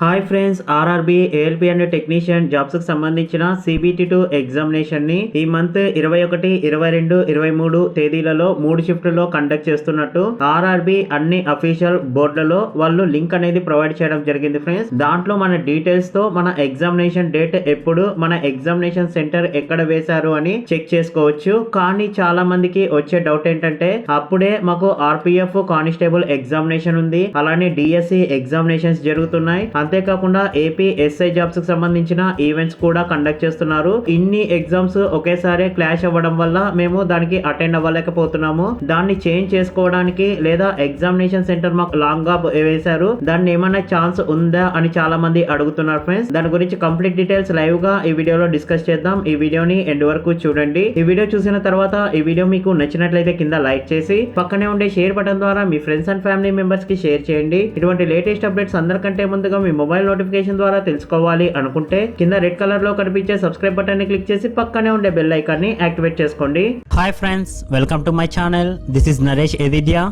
Hi friends, RRB ALP and technician jobs కు సంబంధించిన CBT2 examination ని ఈ మంత్ 21, 22, 23 తేదీలలో 3 షిఫ్ట్లలో కండక్ట్ చేస్తున్నట్టు ఆర్ఆర్బి అన్ని అఫీషియల్ బోర్డులలో వాళ్ళు లింక్ అనేది ప్రొవైడ్ చేయడం జరిగింది ఫ్రెండ్స్. దాంట్లో మన డీటెయిల్స్ తో మన ఎగ్జామినేషన్ డేట్ ఎప్పుడు, మన ఎగ్జామినేషన్ సెంటర్ ఎక్కడ వేశారు అని చెక్ చేసుకోవచ్చు. కానీ చాలా మందికి వచ్చే డౌట్ ఏంటంటే అప్పుడే మాకు ఆర్పిఎఫ్ కానిస్టేబుల్ ఎగ్జామినేషన్ ఉంది, అలానే డిఎస్సి ఎగ్జామినేషన్స్ జరుగుతున్నాయి, అంతేకాకుండా ఏపీ ఎస్ఐ జాబ్స్ కు సంబంధించిన ఈవెంట్స్ కూడా కండక్ట్ చేస్తున్నారు. ఇన్ని ఎగ్జామ్స్ ఒకేసారి క్లాష్ అవ్వడం వల్ల మేము దానికి అటెండ్ అవ్వలేకపోతున్నాము. దాన్ని చేంజ్ చేసుకోవడానికి లేదా ఎగ్జామినేషన్ సెంటర్ మాకు లాంగ్ గా వేశారు, దాన్ని ఏమైనా ఛాన్స్ ఉందా అని చాలా మంది అడుగుతున్నారు ఫ్రెండ్స్. దాని గురించి కంప్లీట్ డీటెయిల్స్ లైవ్ గా ఈ వీడియోలో డిస్కస్ చేద్దాం. ఈ వీడియోని ఎండ్ వరకు చూడండి. ఈ వీడియో చూసిన తర్వాత ఈ వీడియో మీకు నచ్చినట్లయితే కింద లైక్ చేసి పక్కనే ఉండే షేర్ బటన్ ద్వారా మీ ఫ్రెండ్స్ అండ్ ఫ్యామిలీ మెంబర్స్ కి షేర్ చేయండి. ఇటువంటి లేటెస్ట్ అప్డేట్స్ అందరికంటే ముందుగా మీ మొబైల్ నోటిఫికేషన్ ద్వారా తెలుసుకోవాలి అనుకుంటే కింద రెడ్ కలర్ లో కనిపించే సబ్స్క్రైబ్ బటన్ ని క్లిక్ చేసి పక్కనే ఉండే బెల్ ఐకాన్ ని యాక్టివేట్ చేసుకోండి. Hi friends, welcome to my channel. This is Naresh ఎదిద్యా.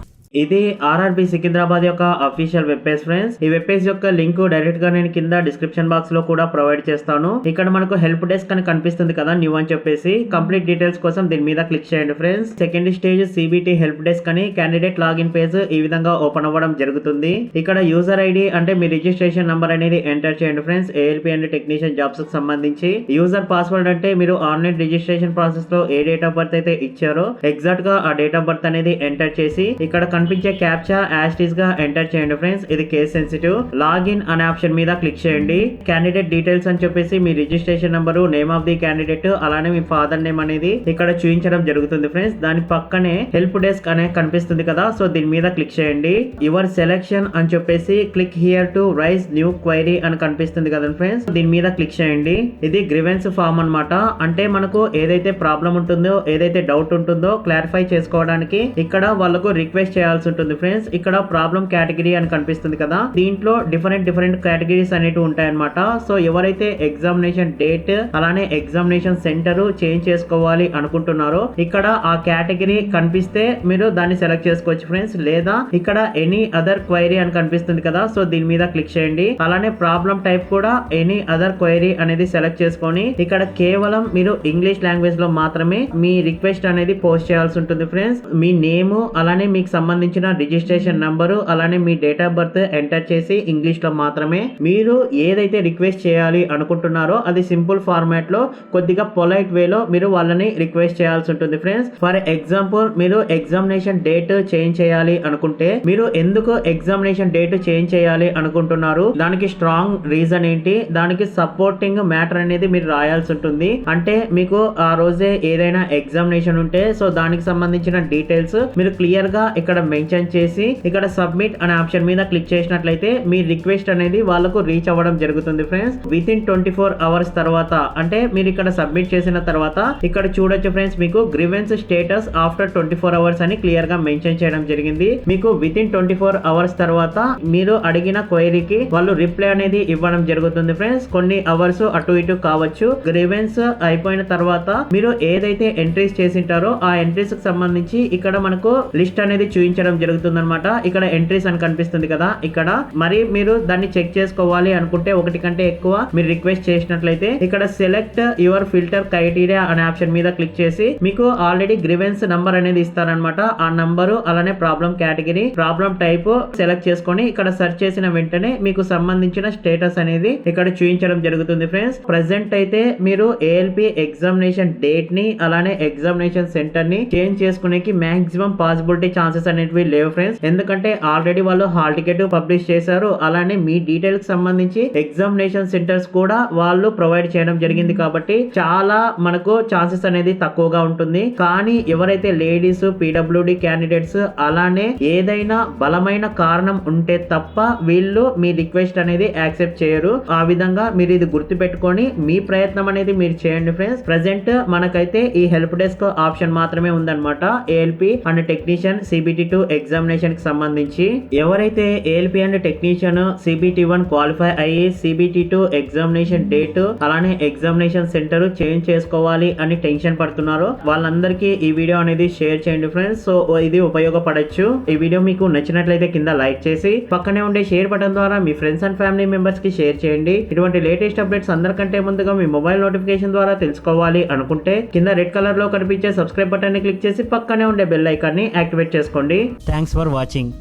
ఇది ఆర్ఆర్బి సికింద్రాబాద్ యొక్క అఫీషియల్ వెబ్ పేజ్ ఫ్రెండ్స్. ఈ వెబ్ పేజ్ యొక్క లింక్ డైరెక్ట్ గా నేను కింద డిస్క్రిప్షన్ బాక్స్ లో కూడా ప్రొవైడ్ చేస్తాను. ఇక్కడ మనకు హెల్ప్ డెస్క్ అని కనిపిస్తుంది కదా, న్యూ అని చెప్పేసి. కంప్లీట్ డీటెయిల్స్ కోసం దీని మీద క్లిక్ చేయండి friends. Second stage CBT help desk అని క్యాండిడేట్ లాగిన్ పేజ్ ఈ విధంగా ఓపెన్ అవ్వడం జరుగుతుంది. ఇక్కడ యూజర్ ఐడి అంటే మీ రిజిస్ట్రేషన్ నంబర్ అనేది ఎంటర్ చేయండి friends. ALP and technician jobs కు సంబంధించి యూజర్ పాస్వర్డ్ అంటే మీరు ఆన్లైన్ రిజిస్ట్రేషన్ ప్రాసెస్ లో ఏ డేట్ ఆఫ్ బర్త్ అయితే ఇచ్చారో ఎగ్జాక్ట్ గా ఆ డేట్ ఆఫ్ బర్త్ అనేది ఎంటర్ చేసి ఇక్కడ కనిపించే క్యాప్చా యాస్టీస్ గా ఎంటర్ చేయండి ఫ్రెండ్స్. ఇది కేస్ సెన్సిటివ్. లాగిన్ అనే ఆప్షన్ మీద క్లిక్ చేయండి. క్యాండిడేట్ డీటెయిల్స్ అని చెప్పేసి మీ registration number, name of the candidate, అలానే మీ ఫాదర్ నేమ్ అనేది ఇక్కడ చూపించడం జరుగుతుంది ఫ్రెండ్స్. దాని పక్కనే హెల్ప్ డెస్క్ అనే కనిపిస్తుంది కదా, సో దీని మీద క్లిక్ చేయండి. యువర్ సెలెక్షన్ అని చెప్పేసి click here to raise new query అని కనిపిస్తుంది కదా ఫ్రెండ్స్. దీని మీద క్లిక్ చేయండి. ఇది గ్రీవెన్స్ ఫామ్ అన్నమాట. అంటే మనకు ఏదైతే ప్రాబ్లం ఉంటుందో, ఏదైతే డౌట్ ఉంటుందో క్లారిఫై చేసుకోవడానికి ఇక్కడ వాళ్ళకు రిక్వెస్ట్ చేయాల్సి ఉంటుంది ఫ్రెండ్స్. ఇక్కడ ప్రాబ్లం కేటగిరీ అని కనిపిస్తుంది కదా, దీంట్లో డిఫరెంట్ కేటగిరీస్ అనేవి ఉంటాయన్నమాట. సో ఎవరైతే ఎగ్జామినేషన్ డేట్ అలానే ఎగ్జామినేషన్ సెంటర్ చేంజ్ చేసుకోవాలి అనుకుంటున్నారో ఇక్కడ ఆ కేటగిరీ కనిపిస్తే మీరు దాన్ని సెలెక్ట్ చేసుకోవచ్చు ఫ్రెండ్స్. లేదా ఇక్కడ ఎనీ అదర్ క్వైరీ అని కనిపిస్తుంది కదా, సో దీని మీద క్లిక్ చేయండి. అలానే ప్రాబ్లం టైప్ కూడా ఎనీ అదర్ క్వైరీ అనేది సెలెక్ట్ చేసుకొని ఇక్కడ కేవలం మీరు ఇంగ్లీష్ లాంగ్వేజ్ లో మాత్రమే మీ రిక్వెస్ట్ అనేది పోస్ట్ చేయాల్సి ఉంటుంది ఫ్రెండ్స్. మీ నేమ్ అలానే మీకు సంబంధించిన రిజిస్ట్రేషన్ నంబరు అలానే మీ డేట్ ఆఫ్ బర్త్ ఎంటర్ చేసి ఇంగ్లీష్ లో మాత్రమే మీరు ఏదైతే రిక్వెస్ట్ చేయాలి అనుకుంటున్నారో అది సింపుల్ ఫార్మాట్ లో కొద్దిగా పొలైట్ వేలో మీరు వాళ్ళని రిక్వెస్ట్ చేయాల్సి ఉంటుంది ఫ్రెండ్స్. ఫర్ ఎగ్జాంపుల్ మీరు ఎగ్జామినేషన్ డేట్ చేంజ్ చేయాలి అనుకుంటే మీరు ఎందుకు ఎగ్జామినేషన్ డేట్ చేంజ్ చేయాలి అనుకుంటున్నారు, దానికి స్ట్రాంగ్ రీజన్ ఏంటి, దానికి సపోర్టింగ్ మ్యాటర్ అనేది మీరు రాయాల్సి ఉంటుంది. అంటే మీకు ఆ రోజే ఏదైనా ఎగ్జామినేషన్ ఉంటే సో దానికి సంబంధించిన డీటెయిల్స్ మీరు క్లియర్ గా ఇక్కడ మెన్షన్ చేసి ఇక్కడ సబ్మిట్ అనే ఆప్షన్ మీద క్లిక్ చేసినట్లయితే మీ రిక్వెస్ట్ అనేది వాళ్ళకు రీచ్ అవ్వడం జరుగుతుంది ఫ్రెండ్స్. విత్ ఇన్ 24 అవర్స్ తర్వాత అంటే మీరు ఇక్కడ సబ్మిట్ చేసిన తర్వాత ఇక్కడ చూడొచ్చు ఫ్రెండ్స్, మీకు గ్రీవెన్స్ స్టేటస్ ఆఫ్టర్ 24 అవర్స్ అని క్లియర్ గా మెన్షన్ చేయడం జరిగింది. మీకు విత్ ఇన్ 24 అవర్స్ తర్వాత మీరు అడిగిన క్వైరీకి వాళ్ళు రిప్లై అనేది ఇవ్వడం జరుగుతుంది ఫ్రెండ్స్. కొన్ని అవర్స్ అటు ఇటు కావచ్చు. గ్రీవెన్స్ అయిపోయిన తర్వాత మీరు ఏదైతే ఎంట్రీస్ చేసింటారో ఆ ఎంట్రీస్ కి సంబంధించి ఇక్కడ మనకు లిస్ట్ అనేది చూపించడం జరుగుతుంది అనమాట. ఇక్కడ ఎంట్రీస్ అని కనిపిస్తుంది కదా, ఇక్కడ మరి మీరు దాన్ని చెక్ చేసుకోవాలి అనుకుంటే ఒకటి కంటే ఎక్కువ మీరు రిక్వెస్ట్ చేసినట్లయితే ఇక్కడ సెలెక్ట్ యువర్ ఫిల్టర్ క్రైటీరియా అనే ఆప్షన్ మీద క్లిక్ చేసి మీకు ఆల్రెడీ గ్రీవెన్స్ నంబర్ అనేది ఇస్తారనమాట. ఆ నంబరు అలానే problem category, problem type select చేసుకొని ఇక్కడ సెర్చ్ చేసిన వెంటనే మీకు సంబంధించిన స్టేటస్ అనేది ఇక్కడ చూపించడం జరుగుతుంది ఫ్రెండ్స్. ప్రెసెంట్ అయితే మీరు ఏఎల్పి ఎగ్జామినేషన్ డేట్ ని అలానే ఎగ్జామినేషన్ సెంటర్ ని చేంజ్ చేసుకునేకి మాక్సిమం పాసిబిలిటీ ఛాన్సెస్ అనేవి లేవు ఫ్రెండ్స్. ఎందుకంటే ఆల్రెడీ వాళ్ళు హాల్ టికెట్ పబ్లిష్ చేశారు, అలానే మీ డీటెయిల్ కి సంబంధించి ఎగ్జామినేషన్ సెంటర్స్ కూడా వాళ్ళు ప్రొవైడ్ చేయడం జరిగింది కాబట్టి చాలా మనకు ఛాన్సెస్ అనేది తక్కువగా ఉంటుంది. కానీ ఎవరైతే లేడీస్, పీడబ్ల్యూడి క్యాండిడేట్స్ అలానే ఏదైనా బలమైన కారణం ఉంటే తప్ప వీళ్ళు మీ రిక్వెస్ట్ అనేది యాక్సెప్ట్ చేయరు. ఆ విధంగా మీరు ఇది గుర్తు పెట్టుకొని మీ ప్రయత్నం అనేది మీరు చేయండి ఫ్రెండ్స్. ప్రెసెంట్ మనకైతే ఈ హెల్ప్ డెస్క్ ఆప్షన్ మాత్రమే ఉందన్నమాట. ALP and technician CBT2 CBT2 examination కి సంబంధించి ఎవరైతే ALP and technician CBT1 qualify అయ్యి CBT2 ఎగ్జామినేషన్ డేట్ అలానే ఎగ్జామినేషన్ సెంటర్ చేంజ్ చేసుకోవాలి అని టెన్షన్ పడుతున్నారో వాళ్ళందరికీ ఈ వీడియో అనేది షేర్ చేయండి ఫ్రెండ్స్. సో ఇది ఉపయోగపడచ్చు. ఈ వీడియో మీకు నచ్చినట్లయితే కింద లైక్ చేసి పక్కనే ఉండే షేర్ బటన్ ద్వారా మీ ఫ్రెండ్స్ అండ్ ఫ్యామిలీ మెంబర్స్ కి షేర్ చేయండి. ఇటువంటి లేటెస్ట్ అప్డేట్స్ అందరికంటే ముందుగా మీ మొబైల్ నోటిఫికేషన్ ద్వారా తెలుసుకోవాలి అనుకుంటే కింద రెడ్ కలర్ లో కనిపించే సబ్స్క్రైబ్ బటన్ ని క్లిక్ చేసి పక్కనే ఉండే బెల్ ఐకాన్ ని యాక్టివేట్ చేసుకోండి. Thanks for watching.